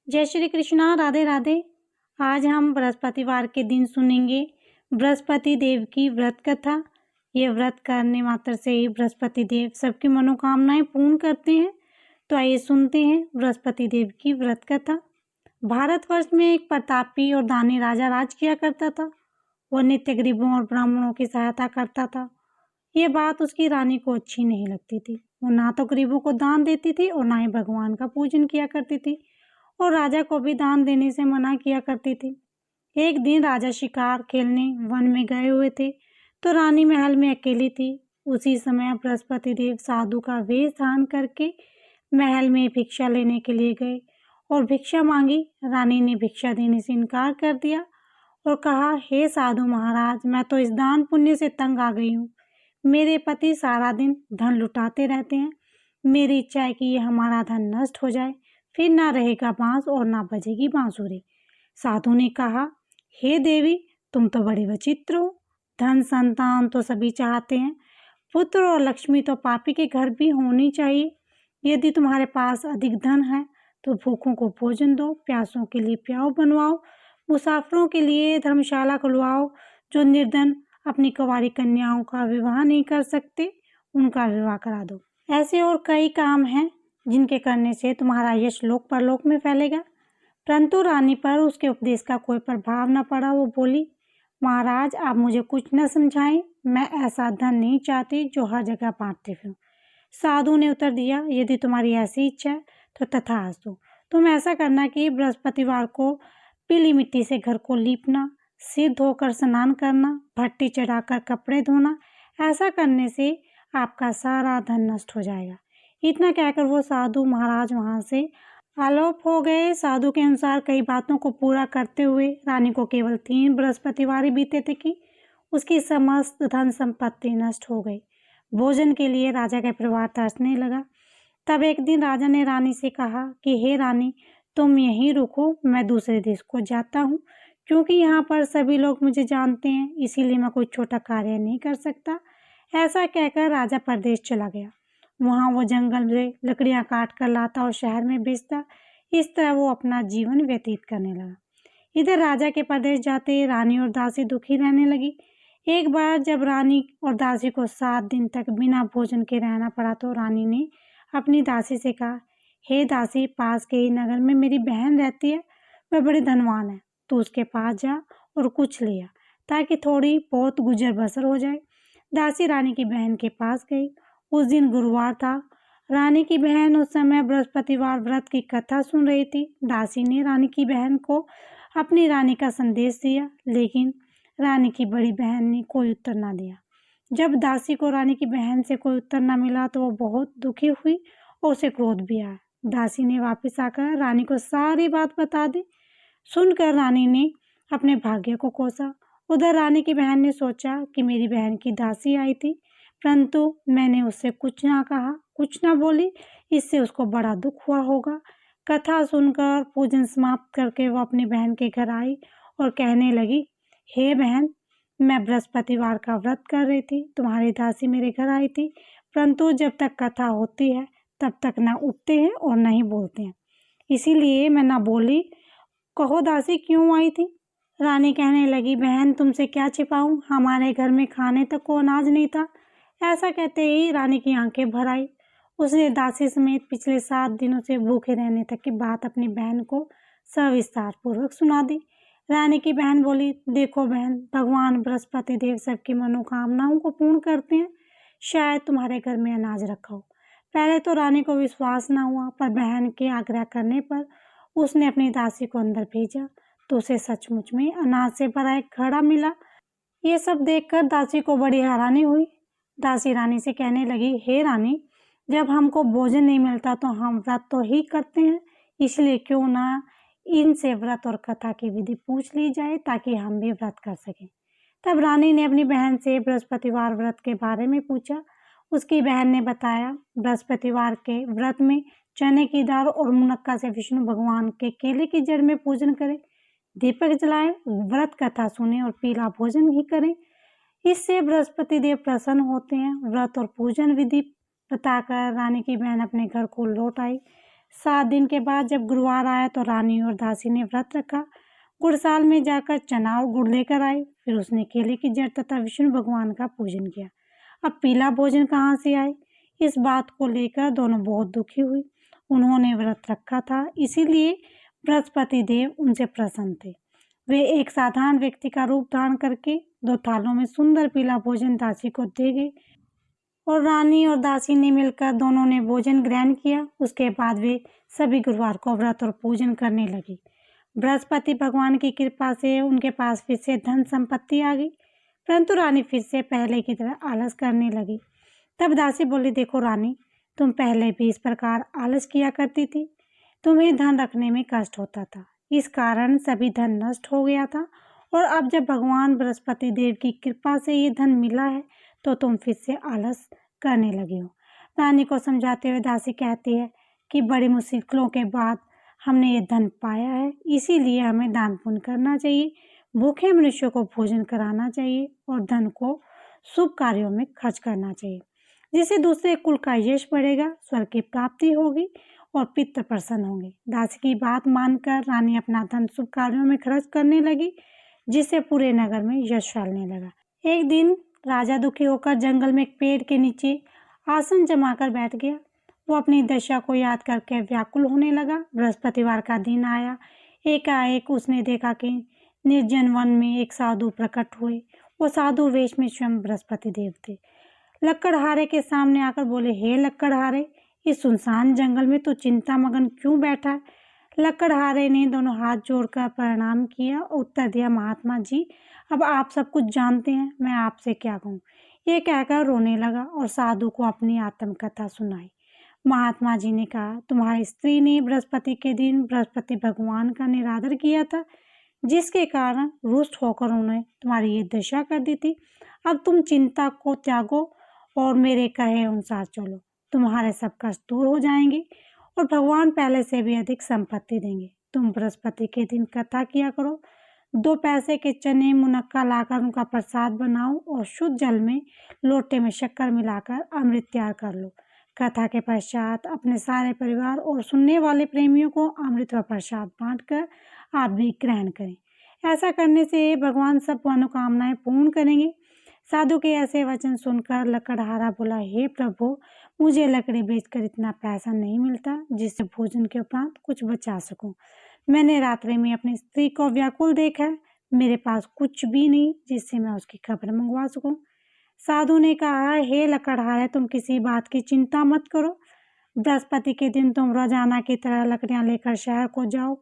जय श्री कृष्णा, राधे राधे। आज हम बृहस्पतिवार के दिन सुनेंगे बृहस्पति देव की व्रत कथा। ये व्रत करने मात्र से ही बृहस्पति देव सबकी मनोकामनाएं पूर्ण करते हैं। तो आइए सुनते हैं बृहस्पति देव की व्रत कथा। भारतवर्ष में एक प्रतापी और दानी राजा राज किया करता था। वह नित्य गरीबों और ब्राह्मणों की सहायता करता था। ये बात उसकी रानी को अच्छी नहीं लगती थी। वो ना तो गरीबों को दान देती थी और ना ही भगवान का पूजन किया करती थी, और राजा को भी दान देने से मना किया करती थी। एक दिन राजा शिकार खेलने वन में गए हुए थे, तो रानी महल में अकेली थी। उसी समय बृहस्पति देव साधु का वेश धारण करके महल में भिक्षा लेने के लिए गए और भिक्षा मांगी। रानी ने भिक्षा देने से इनकार कर दिया और कहा, हे साधु महाराज, मैं तो इस दान पुण्य से तंग आ गई हूँ। मेरे पति सारा दिन धन लुटाते रहते हैं। मेरी इच्छा है कि ये हमारा धन नष्ट हो जाए, फिर ना रहेगा बांस और ना बजेगी बांसुरी। साधु ने कहा, हे देवी, तुम तो बड़ी विचित्र हो। धन संतान तो सभी चाहते हैं, पुत्र और लक्ष्मी तो पापी के घर भी होनी चाहिए। यदि तुम्हारे पास अधिक धन है तो भूखों को भोजन दो, प्यासों के लिए प्याऊ बनवाओ, मुसाफिरों के लिए धर्मशाला खुलवाओ। जो निर्धन अपनी कुंवारी कन्याओं का विवाह नहीं कर सकते, उनका विवाह करा दो। ऐसे और कई काम हैं जिनके करने से तुम्हारा यश लोक परलोक में फैलेगा। परंतु रानी पर उसके उपदेश का कोई प्रभाव न पड़ा। वो बोली, महाराज, आप मुझे कुछ न समझाएं। मैं ऐसा धन नहीं चाहती जो हर जगह बांटते फिरूं। साधु ने उत्तर दिया, यदि तुम्हारी ऐसी इच्छा है तो तथास्तु। तुम ऐसा करना कि बृहस्पतिवार को पीली मिट्टी से घर को लीपना, सिर धोकर स्नान करना, भट्टी चढ़ाकर कपड़े धोना। ऐसा करने से आपका सारा धन नष्ट हो जाएगा। इतना कहकर वो साधु महाराज वहां से आलोप हो गए। साधु के अनुसार कई बातों को पूरा करते हुए रानी को केवल 3 बृहस्पतिवार बीते थे कि उसकी समस्त धन संपत्ति नष्ट हो गई। भोजन के लिए राजा का परिवार तरसने लगा। तब एक दिन राजा ने रानी से कहा कि हे रानी, तुम यहीं रुको, मैं दूसरे देश को जाता हूँ। क्योंकि यहाँ पर सभी लोग मुझे जानते हैं, इसीलिए मैं कोई छोटा कार्य नहीं कर सकता। ऐसा कहकर राजा परदेश चला गया। वहाँ वो जंगल से लकड़ियाँ काट कर लाता और शहर में बेचता। इस तरह वो अपना जीवन व्यतीत करने लगा। इधर राजा के परदेश जाते रानी और दासी दुखी रहने लगी। एक बार जब रानी और दासी को 7 दिन तक बिना भोजन के रहना पड़ा, तो रानी ने अपनी दासी से कहा, हे दासी, पास के ही नगर में मेरी बहन रहती है। वह बड़ी धनवान है। तू उसके पास जा और कुछ ले आ, ताकि थोड़ी बहुत गुजर बसर हो जाए। दासी रानी की बहन के पास गई। उस दिन गुरुवार था। रानी की बहन उस समय बृहस्पतिवार व्रत की कथा सुन रही थी। दासी ने रानी की बहन को अपनी रानी का संदेश दिया, लेकिन रानी की बड़ी बहन ने कोई उत्तर ना दिया। जब दासी को रानी की बहन से कोई उत्तर न मिला तो वो बहुत दुखी हुई और उसे क्रोध भी आया। दासी ने वापस आकर रानी को सारी बात बता दी। सुनकर रानी ने अपने भाग्य को कोसा। उधर रानी की बहन ने सोचा कि मेरी बहन की दासी आई थी, परंतु मैंने उससे कुछ ना कहा, कुछ ना बोली, इससे उसको बड़ा दुख हुआ होगा। कथा सुनकर पूजन समाप्त करके वो अपनी बहन के घर आई और कहने लगी, हे बहन, मैं बृहस्पतिवार का व्रत कर रही थी। तुम्हारी दासी मेरे घर आई थी, परंतु जब तक कथा होती है तब तक ना उठते हैं और ना ही बोलते हैं, इसीलिए मैं ना बोली। कहो दासी, क्यों आई थी? रानी कहने लगी, बहन, तुमसे क्या छिपाऊं, हमारे घर में खाने तक को अनाज नहीं था। ऐसा कहते ही रानी की आंखें भर आई। उसने दासी समेत पिछले 7 दिनों से भूखे रहने तक की बात अपनी बहन को सविस्तार पूर्वक सुना दी। रानी की बहन बोली, देखो बहन, भगवान बृहस्पति देव सबकी मनोकामनाओं को पूर्ण करते हैं। शायद तुम्हारे घर में अनाज रखा हो। पहले तो रानी को विश्वास न हुआ, पर बहन के आग्रह करने पर उसने अपनी दासी को अंदर भेजा, तो उसे सचमुच में अनाज से भरा एक घड़ा मिला। ये सब देखकर दासी को बड़ी हैरानी हुई। दासी रानी से कहने लगी, हे रानी, जब हमको भोजन नहीं मिलता तो हम व्रत तो ही करते हैं, इसलिए क्यों ना इनसे व्रत और कथा की विधि पूछ ली जाए, ताकि हम भी व्रत कर सकें। तब रानी ने अपनी बहन से बृहस्पतिवार व्रत के बारे में पूछा। उसकी बहन ने बताया, बृहस्पतिवार के व्रत में चने की दाल और मुनक्का से विष्णु भगवान के केले की जड़ में पूजन करें, दीपक जलाएं, व्रत कथा सुने और पीला भोजन ही करें। इससे बृहस्पति देव प्रसन्न होते हैं। व्रत और पूजन विधि बताकर रानी की बहन अपने घर को लौट आई। 7 दिन के बाद जब गुरुवार आया तो रानी और दासी ने व्रत रखा। गुड़साल में जाकर चना और गुड़ लेकर आई। फिर उसने केले की जड़ तथा विष्णु भगवान का पूजन किया। अब पीला भोजन कहाँ से आए? इस बात को लेकर दोनों बहुत दुखी हुई। उन्होंने व्रत रखा था, इसीलिए बृहस्पति देव उनसे प्रसन्न थे। वे एक साधारण व्यक्ति का रूप धारण करके 2 थालों में सुंदर पीला भोजन दासी को दे गए और रानी और दासी ने मिलकर दोनों ने भोजन ग्रहण किया। उसके बाद वे सभी गुरुवार को व्रत और पूजन करने लगी। बृहस्पति भगवान की कृपा से उनके पास फिर से धन संपत्ति आ गई, परंतु रानी फिर से पहले की तरह आलस करने लगी। तब दासी बोली, देखो रानी, तुम पहले भी इस प्रकार आलस किया करती थी। तुम्हें धन रखने में कष्ट होता था, इस कारण सभी धन नष्ट हो गया था, और अब जब भगवान बृहस्पति देव की कृपा से ये धन मिला है तो तुम फिर से आलस करने लगी हो। रानी को समझाते हुए दासी कहती है कि बड़ी मुश्किलों के बाद हमने ये धन पाया है, इसीलिए हमें दान पुण्य करना चाहिए, भूखे मनुष्यों को भोजन कराना चाहिए और धन को शुभ कार्यों में खर्च करना चाहिए, जिससे दूसरे कुल का यश बढ़ेगा, स्वर्ग की प्राप्ति होगी और पितृ प्रसन्न होंगे। दासी की बात मानकर रानी अपना धन शुभ कार्यों में खर्च करने लगी, जिससे पूरे नगर में यश फैलने लगा। एक दिन राजा दुखी होकर जंगल में एक पेड़ के नीचे आसन जमाकर बैठ गया। वो अपनी दशा को याद करके व्याकुल होने लगा। बृहस्पतिवार का दिन आया। एकाएक उसने देखा कि निर्जन वन में एक साधु प्रकट हुए। वो साधु वेश में स्वयं बृहस्पति देव थे। लकड़हारे के सामने आकर बोले, हे लकड़हारे, इस सुनसान जंगल में तो चिंता मगन क्यों बैठा है? लकड़हारे ने दोनों हाथ जोड़कर प्रणाम किया और उत्तर दिया, महात्मा जी, अब आप सब कुछ जानते हैं, मैं आपसे क्या कहूँ। ये कहकर रोने लगा और साधु को अपनी आत्मकथा सुनाई। महात्मा जी ने कहा, तुम्हारी स्त्री ने बृहस्पति के दिन बृहस्पति भगवान का निरादर किया था, जिसके कारण रुष्ट होकर उन्होंने तुम्हारी ये दशा कर दी थी। अब तुम चिंता को त्यागो और मेरे कहे अनुसार चलो, तुम्हारे सब कष्ट दूर हो जाएंगे और भगवान पहले से भी अधिक संपत्ति देंगे। तुम बृहस्पति के दिन कथा किया करो, 2 पैसे के चने मुनक्का लाकर उनका प्रसाद बनाओ और शुद्ध जल में लोटे में शक्कर मिलाकर अमृत तैयार कर लो। कथा के पश्चात अपने सारे परिवार और सुनने वाले प्रेमियों को अमृत व प्रसाद बांटकर आप भी ग्रहण करें। ऐसा करने से भगवान सब मनोकामनाएं पूर्ण करेंगे। साधु के ऐसे वचन सुनकर लकड़हारा बोला, हे प्रभु, मुझे लकड़ी बेचकर इतना पैसा नहीं मिलता जिससे भोजन के उपरांत कुछ बचा सकूं। मैंने रात्रि में अपनी स्त्री को व्याकुल देखा है, मेरे पास कुछ भी नहीं जिससे मैं उसकी खबर मंगवा सकूं। साधु ने कहा, हे लकड़हारे, तुम किसी बात की चिंता मत करो। बृहस्पति के दिन तुम रोजाना की तरह लकड़ियां लेकर शहर को जाओ।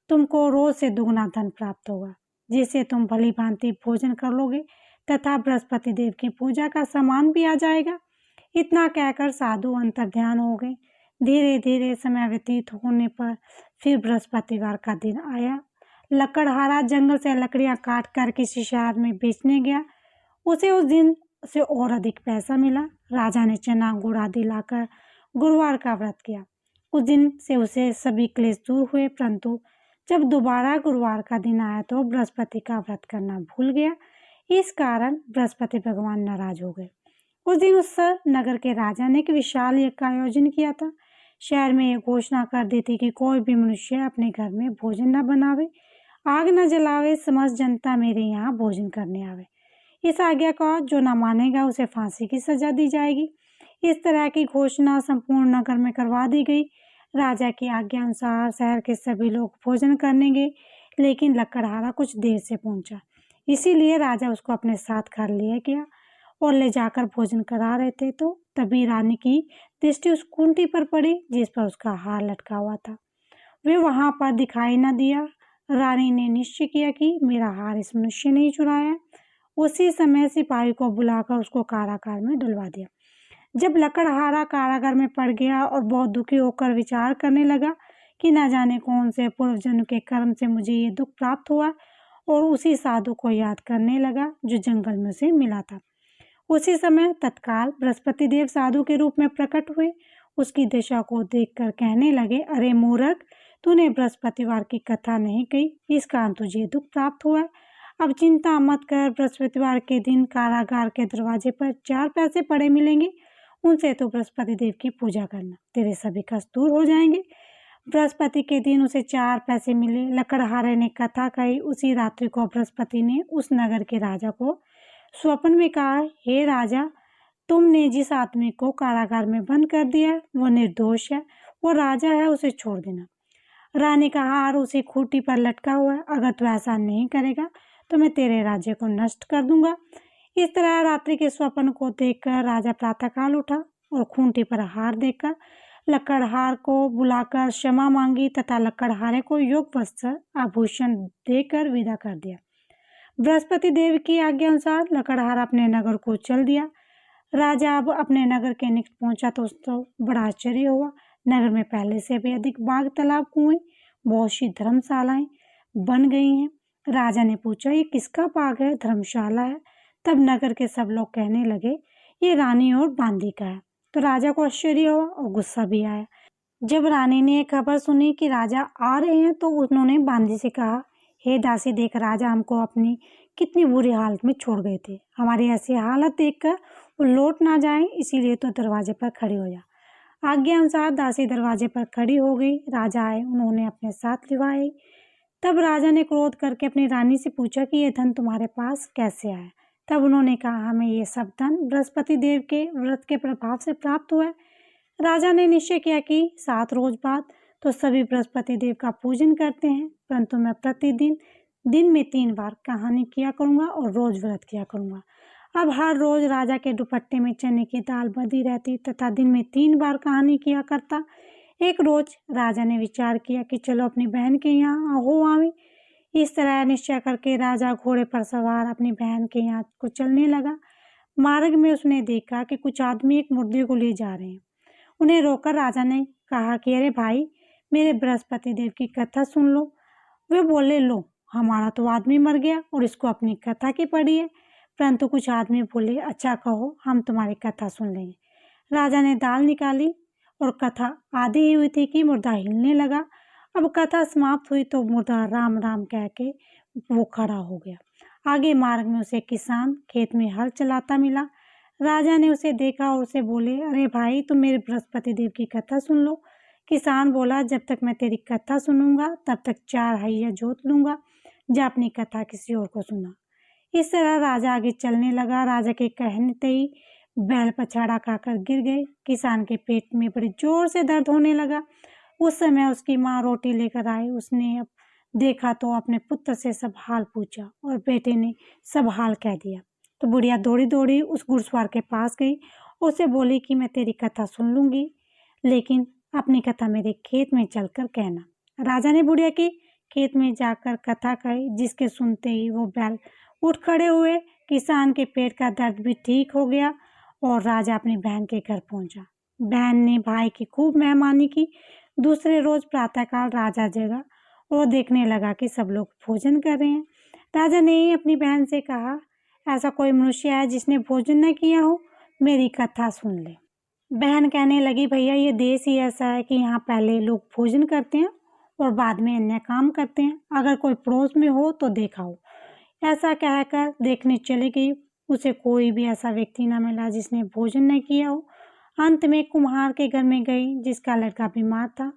तुमको रोज से दुगना धन प्राप्त होगा, जिससे तुम भली भांति भोजन कर लोगे तथा बृहस्पति देव की पूजा का सामान भी आ जाएगा। इतना कहकर साधु अंतर्ध्यान हो गए। धीरे धीरे समय व्यतीत होने पर फिर बृहस्पतिवार का दिन आया। लकड़हारा जंगल से लकड़ियां काट कर किसी शहर में बेचने गया। उसे उस दिन से और अधिक पैसा मिला। राजा ने चना गुड़ आदि लाकर गुरुवार का व्रत किया। उस दिन से उसे सभी क्लेश दूर हुए, परंतु जब दोबारा गुरुवार का दिन आया तो बृहस्पति का व्रत करना भूल गया। इस कारण बृहस्पति भगवान नाराज हो गए। उस दिन उस नगर के राजा ने एक विशाल यज्ञ का आयोजन किया था। शहर में यह घोषणा कर दी थी कि कोई भी मनुष्य अपने घर में भोजन न बनावे, आग न जलावे, समस्त जनता मेरे यहाँ भोजन करने आवे। इस आज्ञा का जो न मानेगा उसे फांसी की सजा दी जाएगी। इस तरह की घोषणा संपूर्ण नगर में करवा दी गई। राजा की आज्ञा अनुसार शहर के सभी लोग भोजन करने गए, लेकिन लकड़हारा कुछ देर से पहुंचा, इसीलिए राजा उसको अपने साथ घर ले गया और ले जाकर भोजन करा रहे थे तो तभी रानी की दृष्टि उस कुंटी पर पड़ी जिस पर उसका हार लटका हुआ था। वे वहां पर दिखाई न दिया। रानी ने निश्चय किया कि मेरा हार इस मनुष्य ने ही चुराया। उसी समय सिपाही को बुलाकर उसको कारागार में डलवा दिया। जब लकड़हारा कारागार में पड़ गया और बहुत दुखी होकर विचार करने लगा कि न जाने कौन से पूर्व जन्म के कर्म से मुझे ये दुख प्राप्त हुआ, और उसी साधु को याद करने लगा जो जंगल में उसे मिला था। उसी समय तत्काल बृहस्पति देव साधु के रूप में प्रकट हुए। उसकी दशा को देखकर कहने लगे, अरे मूर्ख, तूने बृहस्पतिवार की कथा नहीं कही, इस कारण तुझे दुख प्राप्त हुआ। अब चिंता मत कर, बृहस्पतिवार के दिन कारागार के दरवाजे पर 4 पैसे पड़े मिलेंगे, उनसे तो बृहस्पति देव की पूजा करना, तेरे सभी कष्ट दूर हो जाएंगे। बृहस्पति के दिन उसे 4 पैसे मिले। लकड़हारे ने कथा कही। उसी रात्रि को बृहस्पति ने उस नगर के राजा को स्वप्न में कहा, हे राजा, तुमने जिस आदमी को कारागार में बंद कर दिया वो निर्दोष है, वो राजा है, उसे छोड़ देना। रानी का हार उसी खूंटी पर लटका हुआ है, अगर तू ऐसा नहीं करेगा तो मैं तेरे राज्य को नष्ट कर दूंगा। इस तरह रात्रि के स्वप्न को देखकर राजा प्रातःकाल उठा और खूंटी पर हार देखकर लकड़हार को बुलाकर क्षमा मांगी तथा लकड़हारे को योग वस्त्र आभूषण देकर विदा कर दिया। बृहस्पति देव की आज्ञा अनुसार लकड़हार अपने नगर को चल दिया। राजा अब अपने नगर के निकट पहुंचा तो उसको बड़ा आश्चर्य हुआ। नगर में पहले से भी अधिक बाग, तालाब, कुएं, बहुत सी धर्मशालाएं बन गई हैं। राजा ने पूछा, ये किसका बाग है, धर्मशाला है? तब नगर के सब लोग कहने लगे, ये रानी और बांदी का है। तो राजा को आश्चर्य हुआ और गुस्सा भी आया। जब रानी ने ये खबर सुनी कि राजा आ रहे हैं तो उन्होंने बांदी से कहा, हे दासी, देख, राजा हमको अपनी कितनी बुरी हालत में छोड़ गए थे। हमारी ऐसी हालत देखकर वो लौट ना जाए, इसीलिए तो दरवाजे पर खड़ी हो जा। आज्ञा अनुसार दासी दरवाजे पर खड़ी हो गई। राजा आए, उन्होंने अपने साथ लिवाए। तब राजा ने क्रोध करके अपनी रानी से पूछा कि ये धन तुम्हारे पास कैसे आया? तब उन्होंने कहा, हमें ये सब धन बृहस्पति देव के व्रत के प्रभाव से प्राप्त हुआ है। राजा ने निश्चय किया कि 7 रोज बाद तो सभी बृहस्पति देव का पूजन करते हैं, परंतु मैं प्रतिदिन दिन में 3 बार कहानी किया करूँगा और रोज व्रत किया करूँगा। अब हर रोज राजा के दुपट्टे में चने की दाल बंधी रहती तथा दिन में 3 बार कहानी किया करता। एक रोज राजा ने विचार किया कि चलो अपनी बहन के यहाँ हो आवे। इस तरह निश्चय करके राजा घोड़े पर सवार अपनी बहन के यहाँ को चलने लगा। मार्ग में उसने देखा कि कुछ आदमी एक मुर्दे को ले जा रहे हैं। उन्हें रोककर राजा ने कहा कि अरे भाई, मेरे बृहस्पति देव की कथा सुन लो। वे बोले, लो, हमारा तो आदमी मर गया और इसको अपनी कथा की पड़ी है। परंतु कुछ आदमी बोले, अच्छा कहो, हम तुम्हारी कथा सुन लेंगे। राजा ने दाल निकाली और कथा आधी ही हुई थी कि मुर्दा हिलने लगा। अब कथा समाप्त हुई तो मुर्दा राम राम कह के वो खड़ा हो गया। आगे मार्ग में उसे किसान खेत में हल चलाता मिला। राजा ने उसे देखा और उसे बोले, अरे भाई, तुम मेरे बृहस्पति देव की कथा सुन लो। किसान बोला, जब तक मैं तेरी कथा सुनूंगा तब तक 4 हैया जोत लूंगा। जा अपनी कथा किसी और को सुना। इस तरह राजा आगे चलने लगा। राजा के कहते ही बैल पछाड़ा खाकर गिर गए। किसान के पेट में बड़े जोर से दर्द होने लगा। उस समय उसकी माँ रोटी लेकर आई। उसने अब देखा तो अपने पुत्र से सब हाल पूछा और बेटे ने सब हाल कह दिया। तो बुढ़िया दौड़ी दौड़ी उस घुड़सवार के पास गई। उसे बोली कि मैं तेरी कथा सुन लूंगी, लेकिन अपनी कथा मेरे खेत में चलकर कहना। राजा ने बुढ़िया की खेत में जाकर कथा कही, जिसके सुनते ही वो बैल उठ खड़े हुए। किसान के पेट का दर्द भी ठीक हो गया और राजा अपनी बहन के घर पहुंचा। बहन ने भाई की खूब मेहमानी की। दूसरे रोज प्रातःकाल राजा जगा और देखने लगा कि सब लोग भोजन कर रहे हैं। राजा ने अपनी बहन से कहा, ऐसा कोई मनुष्य है जिसने भोजन न किया हो, मेरी कथा सुन ले। बहन कहने लगी, भैया, ये देश ही ऐसा है कि यहाँ पहले लोग भोजन करते हैं और बाद में अन्य काम करते हैं। अगर कोई पड़ोस में हो तो देखा हो। ऐसा कहकर देखने चली गई। उसे कोई भी ऐसा व्यक्ति न मिला जिसने भोजन न किया हो। अंत में कुम्हार के घर में गई, जिसका लड़का बीमार था।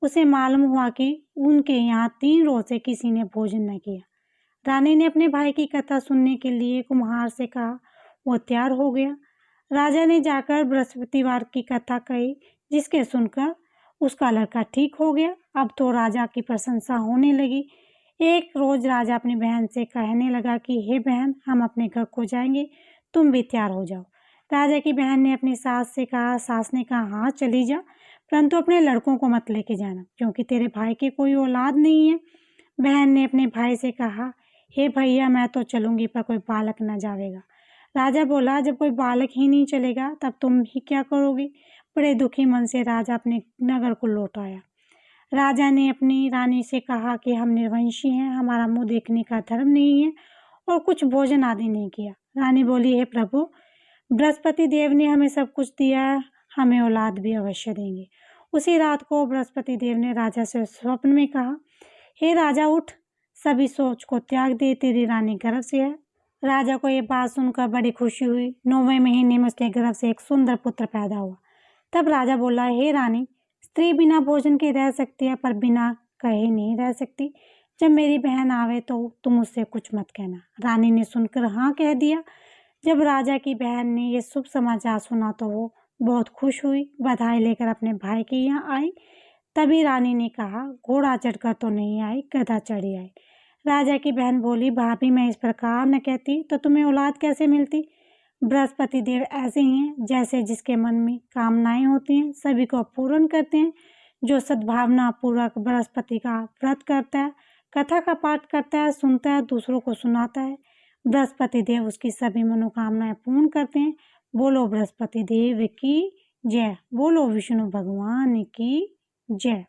उसे मालूम हुआ कि उनके यहाँ 3 रोज से किसी ने भोजन न किया। रानी ने अपने भाई की कथा सुनने के लिए कुम्हार से कहा। वो तैयार हो गया। राजा ने जाकर बृहस्पतिवार की कथा कही, जिसके सुनकर उसका लड़का ठीक हो गया। अब तो राजा की प्रशंसा होने लगी। एक रोज राजा अपनी बहन से कहने लगा कि हे बहन, हम अपने घर को जाएंगे, तुम भी तैयार हो जाओ। राजा की बहन ने अपनी सास से कहा। सास ने कहा, हाँ चली जा, परंतु अपने लड़कों को मत लेके जाना, क्योंकि तेरे भाई की कोई औलाद नहीं है। बहन ने अपने भाई से कहा, हे भैया, मैं तो चलूंगी, पर कोई बालक न जाएगा। राजा बोला, जब कोई बालक ही नहीं चलेगा तब तुम ही क्या करोगे? बड़े दुखी मन से राजा अपने नगर को लौट आया। राजा ने अपनी रानी से कहा कि हम निर्वंशी हैं, हमारा मुंह देखने का धर्म नहीं है और कुछ भोजन आदि नहीं किया। रानी बोली, हे प्रभु, बृहस्पति देव ने हमें सब कुछ दिया है, हमें औलाद भी अवश्य देंगे। उसी रात को बृहस्पति देव ने राजा से स्वप्न में कहा, हे राजा, उठ, सभी सोच को त्याग दे, तेरी रानी गर्भ से है। राजा को ये बात सुनकर बड़ी खुशी हुई। 9वें महीने में उसके गर्भ से एक सुंदर पुत्र पैदा हुआ। तब राजा बोला, हे रानी, स्त्री बिना भोजन के रह सकती है पर बिना कहे नहीं रह सकती। जब मेरी बहन आवे तो तुम उससे कुछ मत कहना। रानी ने सुनकर हाँ कह दिया। जब राजा की बहन ने ये शुभ समाचार सुना तो वो बहुत खुश हुई, बधाई लेकर अपने भाई के यहाँ आई। तभी रानी ने कहा, घोड़ा चढ़कर तो नहीं आई, गधा चढ़ी आई। राजा की बहन बोली, भाभी मैं इस प्रकार न कहती तो तुम्हें औलाद कैसे मिलती। बृहस्पति देव ऐसे ही हैं, जैसे जिसके मन में कामनाएं होती हैं सभी को पूर्ण करते हैं। जो सद्भावना पूर्वक बृहस्पति का व्रत करता है, कथा का पाठ करता है, सुनता है, दूसरों को सुनाता है, बृहस्पति देव उसकी सभी मनोकामनाएं पूर्ण करते हैं। बोलो बृहस्पति देव की जय। बोलो विष्णु भगवान की जय।